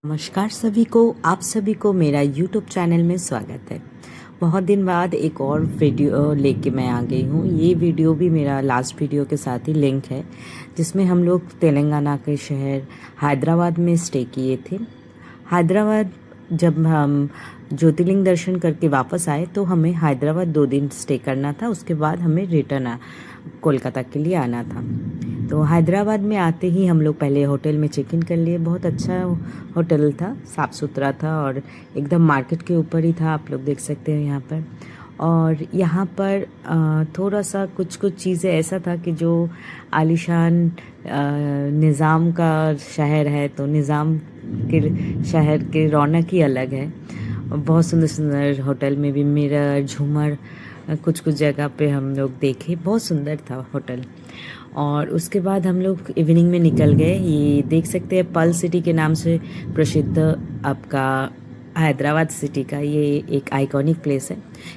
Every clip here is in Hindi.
नमस्कार सभी को, आप सभी को मेरा YouTube चैनल में स्वागत है। बहुत दिन बाद एक और वीडियो लेके मैं आ गई हूँ। ये वीडियो भी मेरा लास्ट वीडियो के साथ ही लिंक है, जिसमें हम लोग तेलंगाना के शहर हैदराबाद में स्टे किए थे। हैदराबाद जब हम ज्योतिर्लिंग दर्शन करके वापस आए तो हमें हैदराबाद 2 दिन स्टे करना था। उसके बाद हमें रिटर्न कोलकाता के लिए आना था। तो हैदराबाद में आते ही हम लोग पहले होटल में चेक इन कर लिए। बहुत अच्छा होटल था, साफ़ सुथरा था और एकदम मार्केट के ऊपर ही था। आप लोग देख सकते हैं यहाँ पर। और यहाँ पर थोड़ा सा कुछ चीज़ें ऐसा था कि जो आलीशान निज़ाम का शहर है, तो निज़ाम के शहर की रौनक ही अलग है। बहुत सुंदर सुंदर होटल में भी मिरर, झूमर कुछ जगह पे हम लोग देखे। बहुत सुंदर था होटल। और उसके बाद हम लोग इवनिंग में निकल गए। ये देख सकते हैं पर्ल सिटी के नाम से प्रसिद्ध आपका हैदराबाद सिटी का ये एक आइकॉनिक प्लेस है।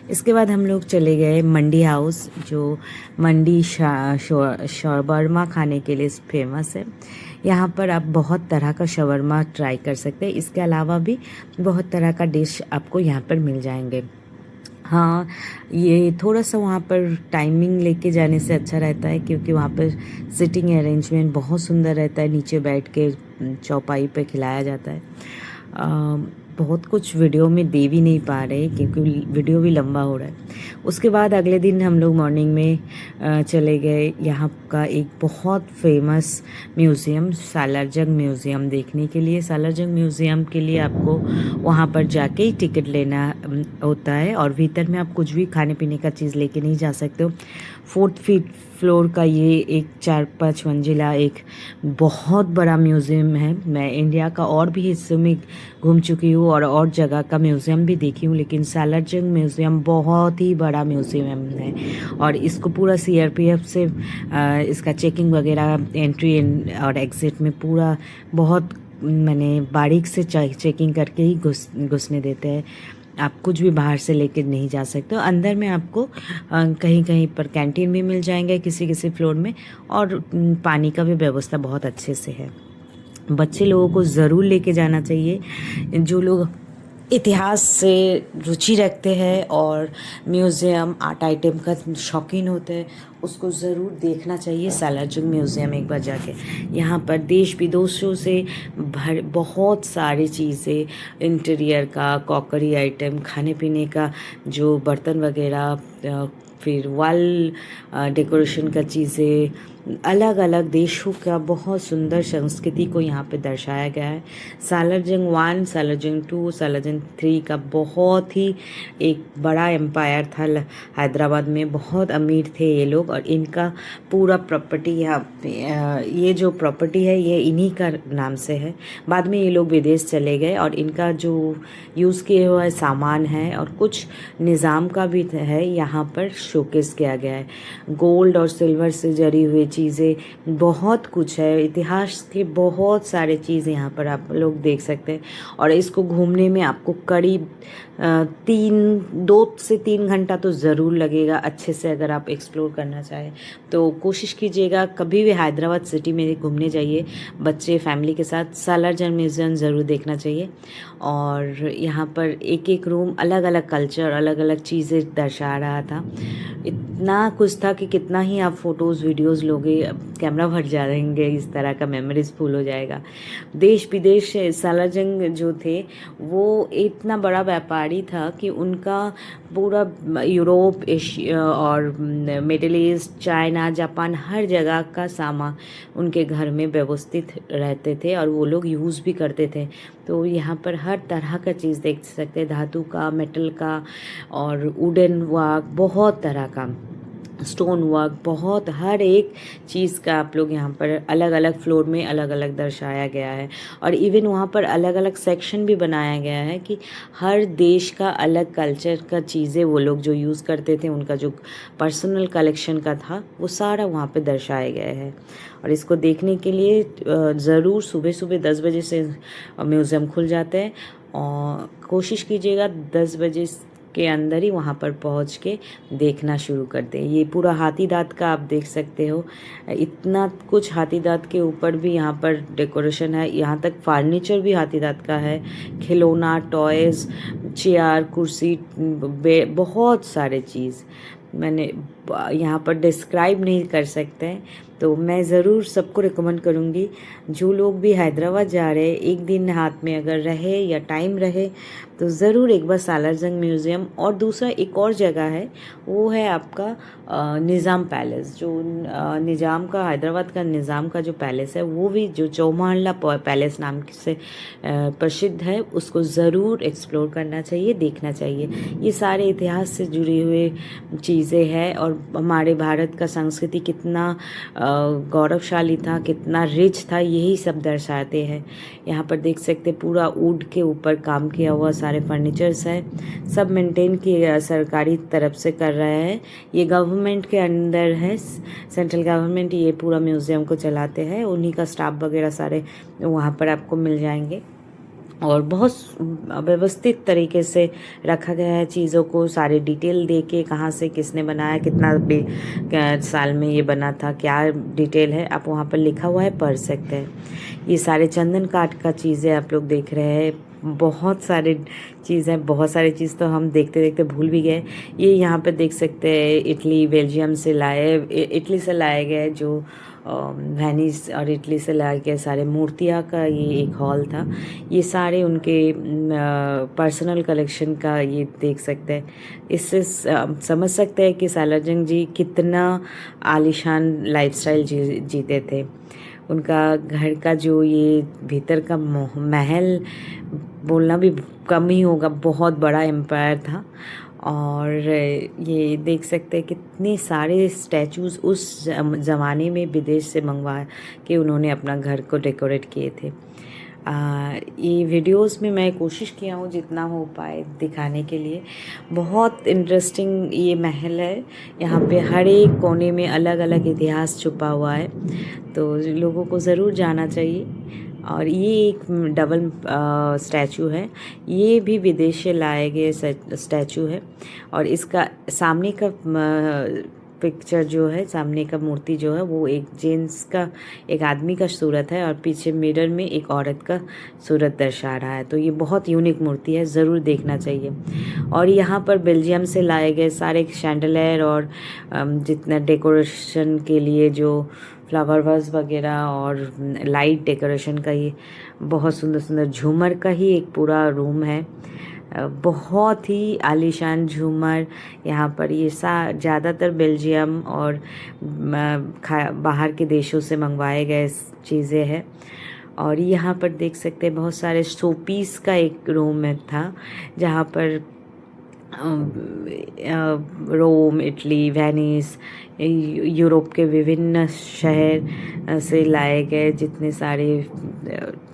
इसके बाद हम लोग चले गए मंडी हाउस, जो मंडी शवरमा खाने के लिए फेमस है। यहाँ पर आप बहुत तरह का शवरमा ट्राई कर सकते हैं। इसके अलावा भी बहुत तरह का डिश आपको यहाँ पर मिल जाएंगे। हाँ, ये थोड़ा सा वहाँ पर टाइमिंग लेके जाने से अच्छा रहता है, क्योंकि वहाँ पर सिटिंग अरेंजमेंट बहुत सुंदर रहता है। नीचे बैठ के चौपाई पे खिलाया जाता है। बहुत कुछ वीडियो में दे भी नहीं पा रहे, क्योंकि वीडियो भी लंबा हो रहा है। उसके बाद अगले दिन हम लोग मॉर्निंग में चले गए यहाँ का एक बहुत फेमस म्यूज़ियम, सालारजंग म्यूज़ियम देखने के लिए। सालारजंग म्यूज़ियम के लिए आपको वहाँ पर जाके ही टिकट लेना होता है, और भीतर में आप कुछ भी खाने पीने का चीज़ लेके नहीं जा सकते हो। 4th फ्लोर का ये एक 4-5 मंजिला एक बहुत बड़ा म्यूज़ियम है। मैं इंडिया का और भी हिस्सों में घूम चुकी हूँ और जगह का म्यूज़ियम भी देखी हूँ, लेकिन सालारजंग म्यूज़ियम बहुत ही बड़ा म्यूज़ियम है। और इसको पूरा CRPF से इसका चेकिंग वगैरह, एंट्री और एग्ज़िट में पूरा बहुत मैंने बारीक से चेकिंग करके ही घुसने देते हैं। आप कुछ भी बाहर से लेके नहीं जा सकते हो। अंदर में आपको कहीं कहीं पर कैंटीन भी मिल जाएंगे किसी फ्लोर में, और पानी का भी व्यवस्था बहुत अच्छे से है। बच्चे लोगों को ज़रूर लेके जाना चाहिए। जो लोग इतिहास से रुचि रखते हैं और म्यूज़ियम आर्ट आइटम का शौकीन होते हैं, उसको ज़रूर देखना चाहिए सालारजंग म्यूज़ियम एक बार जाके। यहाँ पर देश विदेशों से बहुत सारी चीज़ें, इंटीरियर का, क्रॉकरी आइटम, खाने पीने का जो बर्तन वगैरह, फिर वॉल डेकोरेशन का चीज़ें, अलग अलग देशों का बहुत सुंदर संस्कृति को यहाँ पे दर्शाया गया है। सालारजंग 1, सालारजंग 2, सालारजंग 3 का बहुत ही एक बड़ा एम्पायर था हैदराबाद में। बहुत अमीर थे ये लोग, और इनका पूरा प्रॉपर्टी यहाँ पे ये जो प्रॉपर्टी है ये इन्हीं का नाम से है। बाद में ये लोग विदेश चले गए, और इनका जो यूज़ किए हुआ सामान है और कुछ निज़ाम का भी है यहाँ पर शोकेस किया गया है। गोल्ड और सिल्वर से जड़ी हुई चीज़ें बहुत कुछ है। इतिहास के बहुत सारे चीज़ यहाँ पर आप लोग देख सकते हैं। और इसको घूमने में आपको करीब 2 से 3 घंटा तो ज़रूर लगेगा अच्छे से, अगर आप एक्सप्लोर करना चाहें तो। कोशिश कीजिएगा कभी भी हैदराबाद सिटी में घूमने जाइए बच्चे फैमिली के साथ, सालारजंग म्यूज़ियम ज़रूर देखना चाहिए। और यहाँ पर एक एक रूम अलग अलग कल्चर, अलग अलग चीज़ें दर्शा रहा था। इतना कुछ था कि कितना ही आप फ़ोटोज़ वीडियोज़ लोगे, कैमरा भर जाएंगे, इस तरह का मेमोरीज फुल हो जाएगा। देश विदेश से सालारजंग जो थे वो इतना बड़ा व्यापारी था कि उनका पूरा यूरोप, एशिया और मिडिल ईस्ट, चाइना, जापान, हर जगह का सामान उनके घर में व्यवस्थित रहते थे, और वो लोग यूज़ भी करते थे। तो यहाँ पर हर तरह का चीज़ देख सकते हैं, धातु का, मेटल का, और वुडन वर्क, बहुत तरह का स्टोन वर्क, बहुत हर एक चीज़ का आप लोग यहाँ पर अलग अलग फ्लोर में अलग अलग दर्शाया गया है। और इवन वहाँ पर अलग अलग सेक्शन भी बनाया गया है कि हर देश का अलग कल्चर का चीज़ें वो लोग जो यूज़ करते थे, उनका जो पर्सनल कलेक्शन का था, वो सारा वहाँ पे दर्शाया गया है। और इसको देखने के लिए ज़रूर सुबह सुबह 10 बजे से म्यूज़ियम खुल जाते हैं, और कोशिश कीजिएगा 10 बजे के अंदर ही वहाँ पर पहुँच के देखना शुरू करते हैं। ये पूरा हाथी दाँत का आप देख सकते हो, इतना कुछ हाथी दाँत के ऊपर भी यहाँ पर डेकोरेशन है। यहाँ तक फर्नीचर भी हाथी दाँत का है, खिलौना, टॉयज़, चेयर, कुर्सी, बहुत सारे चीज़ मैंने यहाँ पर डिस्क्राइब नहीं कर सकते हैं। तो मैं ज़रूर सबको रिकमेंड करूँगी, जो लोग भी हैदराबाद जा रहे हैं, एक दिन हाथ में अगर रहे या टाइम रहे तो ज़रूर एक बार सालारजंग म्यूज़ियम, और दूसरा एक और जगह है वो है आपका निज़ाम पैलेस। जो निज़ाम का, हैदराबाद का निज़ाम का जो पैलेस है वो भी जो चौमहल्ला पैलेस नाम से प्रसिद्ध है, उसको ज़रूर एक्सप्लोर करना चाहिए, देखना चाहिए। ये सारे इतिहास से जुड़ी हुए चीज़ें हैं और हमारे भारत का संस्कृति कितना गौरवशाली था, कितना रिच था, यही सब दर्शाते हैं। यहाँ पर देख सकते पूरा वुड के ऊपर काम किया हुआ सारे फर्नीचर्स है, सब मेंटेन किए सरकारी तरफ से कर रहे हैं। ये गवर्नमेंट के अंदर है, सेंट्रल गवर्नमेंट ये पूरा म्यूज़ियम को चलाते हैं, उन्हीं का स्टाफ वगैरह सारे वहाँ पर आपको मिल जाएंगे। और बहुत व्यवस्थित तरीके से रखा गया है चीज़ों को, सारे डिटेल दे के, कहाँ से किसने बनाया, कितना साल में ये बना था, क्या डिटेल है, आप वहाँ पर लिखा हुआ है, पढ़ सकते हैं। ये सारे चंदन काठ का चीज़ें आप लोग देख रहे हैं, बहुत सारे चीज़ें, बहुत सारी चीज़ तो हम देखते देखते भूल भी गए। ये यहाँ पे देख सकते हैं इटली, बेल्जियम से इटली से लाए गए, जो वेनिस और इटली से लाए गए सारे मूर्तियाँ का ये एक हॉल था। ये सारे उनके पर्सनल कलेक्शन का ये देख सकते हैं। इससे समझ सकते हैं कि सालारजंग जी कितना आलीशान लाइफस्टाइल जीते थे। उनका घर का जो ये भीतर का महल बोलना भी कम ही होगा, बहुत बड़ा एम्पायर था। और ये देख सकते हैं कितने सारे स्टैचूज़ उस ज़माने में विदेश से मंगवा के उन्होंने अपना घर को डेकोरेट किए थे। ये वीडियोस में मैं कोशिश किया हूँ जितना हो पाए दिखाने के लिए। बहुत इंटरेस्टिंग ये महल है, यहाँ पे हर एक कोने में अलग अलग इतिहास छुपा हुआ है, तो लोगों को ज़रूर जाना चाहिए। और ये एक डबल स्टैचू है, ये भी विदेश से लाए गए स्टैचू है। और इसका सामने का पिक्चर जो है, सामने का मूर्ति जो है वो एक जेंट्स का, एक आदमी का सूरत है, और पीछे मिरर में एक औरत का सूरत दर्शा रहा है। तो ये बहुत यूनिक मूर्ति है, ज़रूर देखना चाहिए। और यहाँ पर बेल्जियम से लाए गए सारे शैंडलियर और जितना डेकोरेशन के लिए जो फ्लावर वास वगैरह और लाइट डेकोरेशन का, ये बहुत सुंदर सुंदर झूमर का ही एक पूरा रूम है। बहुत ही आलीशान झूमर यहाँ पर, ये ज़्यादातर बेल्जियम और बाहर के देशों से मंगवाए गए चीज़ें हैं। और यहाँ पर देख सकते हैं बहुत सारे शोपीस का एक रूम में था, जहाँ पर रोम, इटली, वेनिस, यूरोप के विभिन्न शहर से लाए गए जितने सारे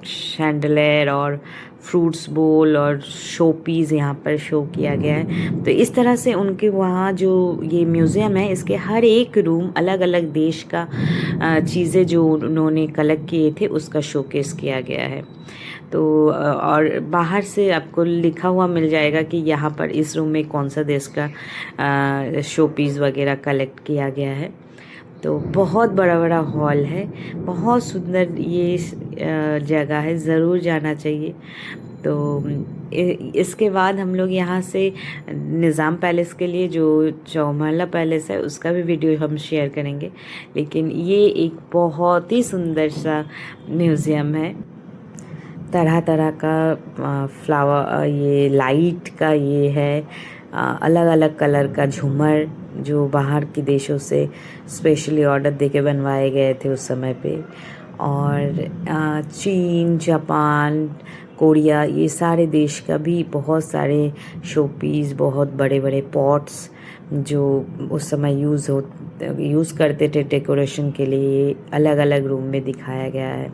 शैंडलियर और फ्रूट्स बोल और शोपीस यहाँ पर शो किया गया है। तो इस तरह से उनके वहाँ जो ये म्यूज़ियम है, इसके हर एक रूम अलग अलग देश का चीज़ें जो उन्होंने कलेक्ट किए थे उसका शोकेस किया गया है। तो और बाहर से आपको लिखा हुआ मिल जाएगा कि यहाँ पर इस रूम में कौन सा देश का शोपीस वगैरह कलेक्ट किया गया है। तो बहुत बड़ा बड़ा हॉल है, बहुत सुंदर ये जगह है, ज़रूर जाना चाहिए। तो इसके बाद हम लोग यहाँ से निज़ाम पैलेस के लिए, जो चौमहला पैलेस है, उसका भी वीडियो हम शेयर करेंगे। लेकिन ये एक बहुत ही सुंदर सा म्यूज़ियम है, तरह तरह का फ्लावर, ये लाइट का ये है, अलग अलग कलर का झूमर जो बाहर के देशों से स्पेशली ऑर्डर देके बनवाए गए थे उस समय पे। और चीन, जापान, कोरिया, ये सारे देश का भी बहुत सारे शोपीस, बहुत बड़े बड़े पॉट्स जो उस समय यूज़ करते थे डेकोरेशन के लिए, अलग अलग रूम में दिखाया गया है।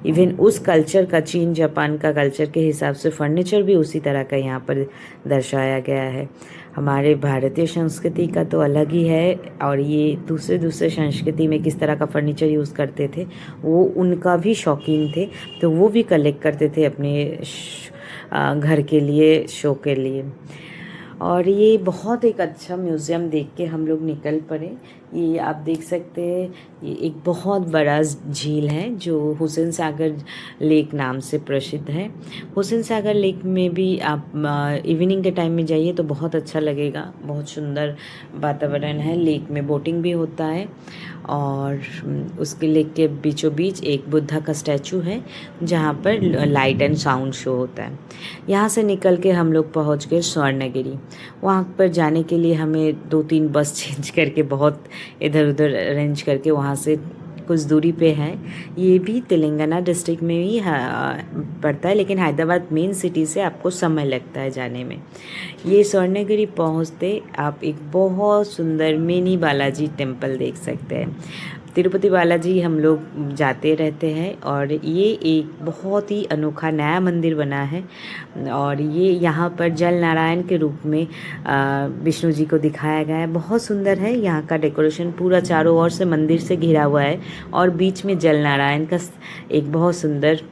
इवन उस कल्चर का, चीन जापान का कल्चर के हिसाब से फर्नीचर भी उसी तरह का यहाँ पर दर्शाया गया है। हमारे भारतीय संस्कृति का तो अलग ही है, और ये दूसरे संस्कृति में किस तरह का फर्नीचर यूज़ करते थे वो उनका भी शौकीन थे, तो वो भी कलेक्ट करते थे अपने घर के लिए, शो के लिए। और ये बहुत एक अच्छा म्यूज़ियम देख के हम लोग निकल पड़े। ये आप देख सकते हैं, ये एक बहुत बड़ा झील है जो हुसैन सागर लेक नाम से प्रसिद्ध है। हुसैन सागर लेक में भी आप इवनिंग के टाइम में जाइए तो बहुत अच्छा लगेगा। बहुत सुंदर वातावरण है, लेक में बोटिंग भी होता है और उसके लेक के बीचों बीच एक बुद्धा का स्टैचू है जहाँ पर लाइट एंड साउंड शो होता है। यहाँ से निकल के हम लोग पहुँच गए स्वर्णगिरी। वहाँ पर जाने के लिए हमें 2-3 बस चेंज करके बहुत इधर उधर अरेंज करके वहाँ से कुछ दूरी पे है। ये भी तेलंगाना डिस्ट्रिक्ट में ही पड़ता है, लेकिन हैदराबाद मेन सिटी से आपको समय लगता है जाने में। ये स्वर्णगिरी पहुँचते आप एक बहुत सुंदर मिनी बालाजी टेम्पल देख सकते हैं। तिरुपति बालाजी हम लोग जाते रहते हैं और ये एक बहुत ही अनोखा नया मंदिर बना है और ये यहाँ पर जल नारायण के रूप में विष्णु जी को दिखाया गया है। बहुत सुंदर है। यहाँ का डेकोरेशन पूरा चारों ओर से मंदिर से घिरा हुआ है और बीच में जल नारायण का एक बहुत सुंदर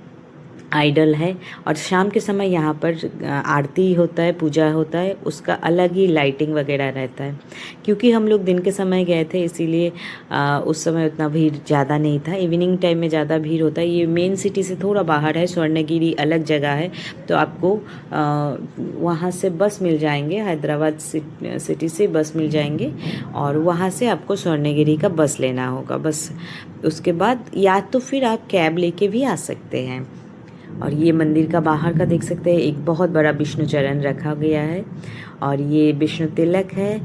आइडल है और शाम के समय यहाँ पर आरती होता है, पूजा होता है, उसका अलग ही लाइटिंग वगैरह रहता है। क्योंकि हम लोग दिन के समय गए थे इसीलिए उस समय उतना भीड़ ज़्यादा नहीं था। इवनिंग टाइम में ज़्यादा भीड़ होता है। ये मेन सिटी से थोड़ा बाहर है, स्वर्णगिरी अलग जगह है, तो आपको वहाँ से बस मिल जाएंगे, हैदराबाद सिटी से बस मिल जाएंगे और वहाँ से आपको स्वर्णगिरी का बस लेना होगा। बस उसके बाद या तो फिर आप कैब लेके भी आ सकते हैं। और ये मंदिर का बाहर का देख सकते हैं, एक बहुत बड़ा विष्णु चरण रखा गया है और ये विष्णु तिलक है।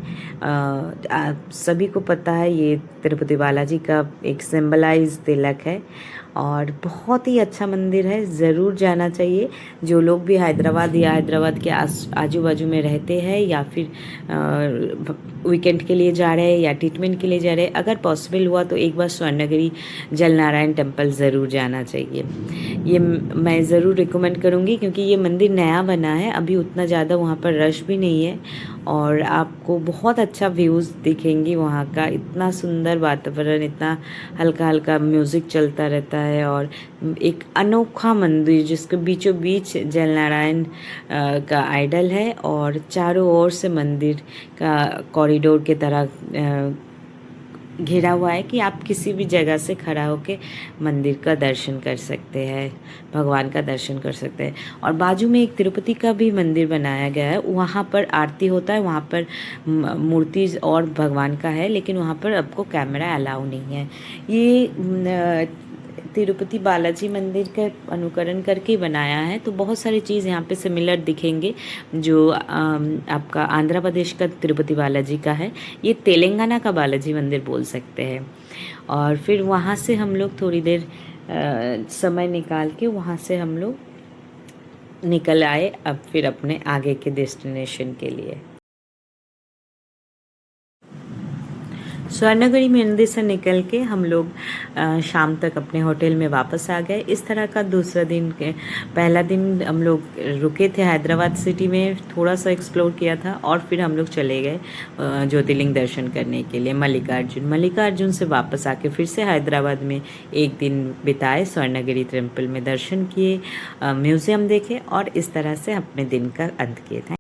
आप सभी को पता है ये तिरुपति बालाजी का एक सिंबलाइज तिलक है और बहुत ही अच्छा मंदिर है, ज़रूर जाना चाहिए। जो लोग भी हैदराबाद या हैदराबाद के आजू बाजू में रहते हैं या फिर वीकेंड के लिए जा रहे हैं या ट्रीटमेंट के लिए जा रहे हैं, अगर पॉसिबल हुआ तो एक बार स्वर्णगिरी जल नारायण टेम्पल ज़रूर जाना चाहिए। ये मैं ज़रूर रिकमेंड करूँगी क्योंकि ये मंदिर नया बना है, अभी उतना ज़्यादा वहाँ पर रश भी नहीं है और आपको बहुत अच्छा व्यूज़ दिखेंगे वहाँ का। इतना सुंदर वातावरण, इतना हल्का हल्का म्यूज़िक चलता रहता है और एक अनोखा मंदिर जिसके बीचों बीच जल नारायण का आइडल है और चारों ओर से मंदिर का कॉरिडोर के तरह घिरा हुआ है कि आप किसी भी जगह से खड़ा होकर मंदिर का दर्शन कर सकते हैं, भगवान का दर्शन कर सकते हैं। और बाजू में एक तिरुपति का भी मंदिर बनाया गया है, वहाँ पर आरती होता है, वहाँ पर मूर्ति और भगवान का है, लेकिन वहाँ पर आपको कैमरा अलाउ नहीं है। ये तिरुपति बालाजी मंदिर का अनुकरण करके बनाया है, तो बहुत सारी चीज़ यहाँ पे सिमिलर दिखेंगे। जो आपका आंध्र प्रदेश का तिरुपति बालाजी का है, ये तेलंगाना का बालाजी मंदिर बोल सकते हैं। और फिर वहाँ से हम लोग थोड़ी देर समय निकाल के वहाँ से हम लोग निकल आए अब फिर अपने आगे के डेस्टिनेशन के लिए। स्वर्णगिरी मंदिर से निकल के हम लोग शाम तक अपने होटल में वापस आ गए। इस तरह का दूसरा दिन के पहला दिन हम लोग रुके थे हैदराबाद सिटी में, थोड़ा सा एक्सप्लोर किया था और फिर हम लोग चले गए ज्योतिर्लिंग दर्शन करने के लिए मल्लिकार्जुन से वापस आके फिर से हैदराबाद में एक दिन बिताए, स्वर्णगिरी टेम्पल में दर्शन किए, म्यूज़ियम देखे और इस तरह से अपने दिन का अंत किए।